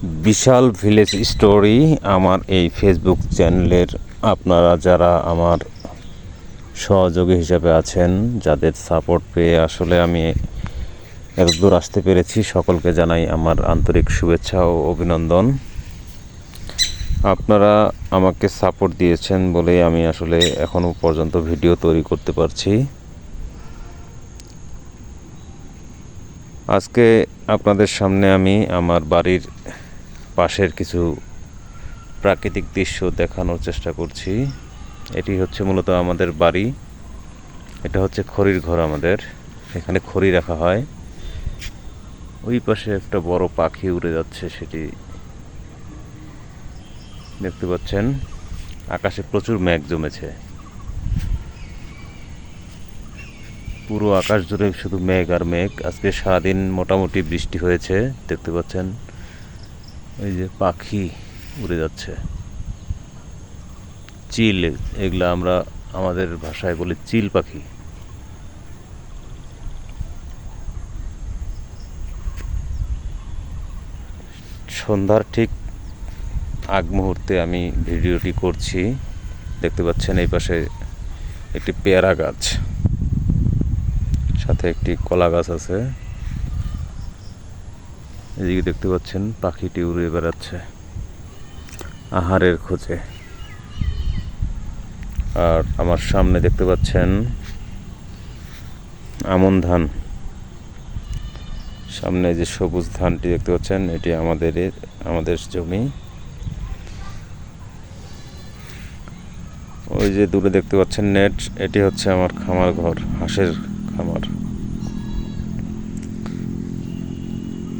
বিশাল village story আমার এই Facebook চ্যানেলের আপনারা যারা আমার সহযোগী হিসাবে আছেন, যাদের সাপোর্ট পেয়ে আসলে আমি এত দূর আসতে পেরেছি, সকলকে জানাই আমার আন্তরিক শুভেচ্ছা ও অভিনন্দন। আপনারা আমাকে সাপোর্ট দিয়েছেন বলেই আমি আসলে এখনও পর্যন্ত ভিডিও তৈরি করতে পারছি। আজকে আপনাদের সামনে আমি আমার বাড়ির পাশের কিছু প্রাকৃতিক দৃশ্য দেখানোর চেষ্টা করছি। এটি হচ্ছে মূলত আমাদের বাড়ি। এটা হচ্ছে খড়ির ঘর আমাদের, এখানে খড়ি রাখা হয়। ওই পাশে একটা বড় পাখি উড়ে যাচ্ছে, সেটি দেখতে পাচ্ছেন। আকাশে প্রচুর মেঘ জমেছে, পুরো আকাশ জুড়ে শুধু মেঘ আর মেঘ। আজকে সারাদিন মোটামুটি বৃষ্টি হয়েছে, দেখতে পাচ্ছেন। ওই যে পাখি উড়ে যাচ্ছে, চিল, এগুলা আমরা আমাদের ভাষায় বলি চিল পাখি। সন্ধ্যার ঠিক আগ মুহূর্তে আমি ভিডিওটি করছি। দেখতে পাচ্ছেন এই পাশে একটি পেয়ারা গাছ, সাথে একটি কলা গাছ আছে। এদিকে দেখতে পাচ্ছেন পাখিটি উড়ে বেড়াচ্ছে আহারের খোঁজে। আর আমার সামনে দেখতে পাচ্ছেন আমন ধান, সামনে যে সবুজ ধানটি দেখতে পাচ্ছেন, এটি আমাদের জমি। ওই যে দূরে দেখতে পাচ্ছেন নেট, এটি হচ্ছে আমার খামার ঘর, হাঁসের খামার।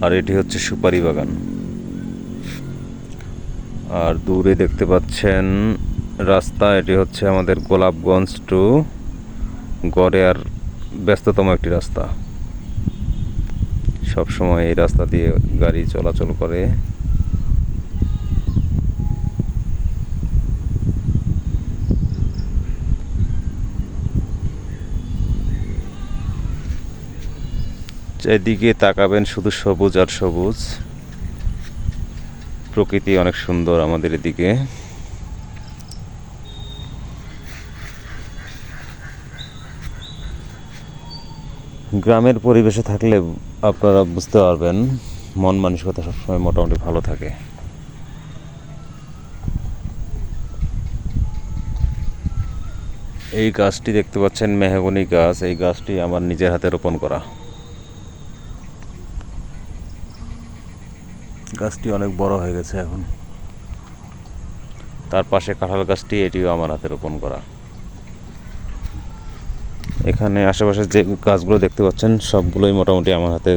আর এটি হচ্ছে সুপারি বাগান। আর দূরে দেখতে পাচ্ছেন রাস্তা, এটি হচ্ছে আমাদের গোলাপগঞ্জ টু গড়েয়ার ব্যস্ততম একটি রাস্তা। সব সময় এই রাস্তা দিয়ে গাড়ি চলাচল করে। এদিকে তাকাবেন শুধু সবুজ আর সবুজ। প্রকৃতি অনেক সুন্দর আমাদের এদিকে। গ্রামের পরিবেশে থাকলে আপনারা বুঝতে পারবেন, মন মানসিকতা সবসময় মোটামুটি ভালো থাকে। এই গাছটি দেখতে পাচ্ছেন মেহগনি গাছ, এই গাছটি আমার নিজের হাতে রোপণ করা। গাছটি অনেক বড় হয়ে গেছে এখন। তার পাশে কাঁঠাল গাছটি, এটিও আমার হাতে রোপণ করা। এখানে আশেপাশে যে গাছগুলো দেখতে পাচ্ছেন সবগুলোই মোটামুটি আমার হাতে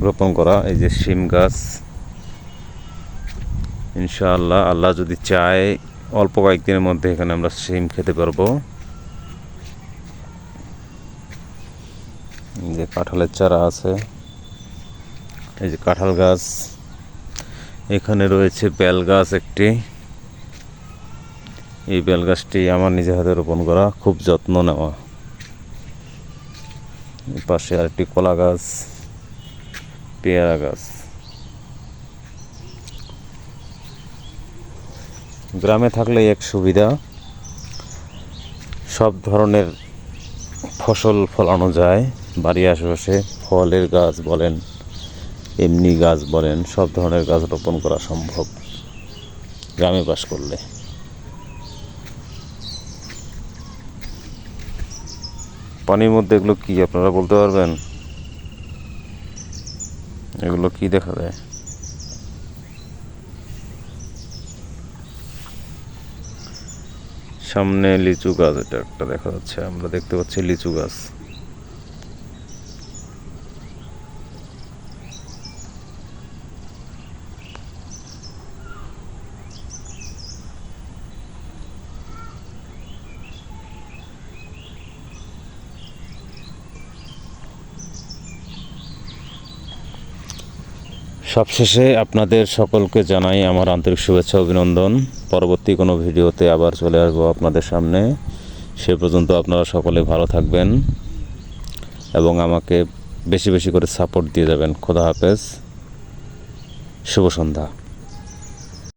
রোপণ করা। এই যে শিম গাছ, ইনশাআল্লাহ আল্লাহ যদি চায় অল্প কয়েকদিনের মধ্যে এখানে আমরা শিম খেতে পারবো। যে কাঁঠালের চারা আছে, এই যে কাঁঠাল গাছ। এখানে রয়েছে বেল গাছ একটি, এই বেল গাছটি আমার নিজের হাতে রোপণ করা, খুব যত্ন নেওয়া। পাশে আরেকটি কলা গাছ, পেয়ারা গাছ। গ্রামে থাকলে এক সুবিধা, সব ধরনের ফসল ফলানো যায়। বাড়ির আশেপাশে ফলের গাছ বলেন, এমনি গাছ বলেন, সব ধরনের গাছ রোপণ করা সম্ভব গ্রামে বাস করলে। পানির মধ্যে এগুলো কি আপনারা বলতে পারবেন? এগুলো কি দেখা যায়? সামনে লিচু গাছ, এটা একটা দেখা যাচ্ছে, আমরা দেখতে পাচ্ছি লিচু গাছ। সবশেষে আপনাদের সকলকে জানাই আমার আন্তরিক শুভেচ্ছা অভিনন্দন। পরবর্তী কোনো ভিডিওতে আবার চলে আসবো আপনাদের সামনে। সে পর্যন্ত আপনারা সকলে ভালো থাকবেন এবং আমাকে বেশি বেশি করে সাপোর্ট দিয়ে যাবেন। খোদা হাফেজ, শুভ সন্ধ্যা।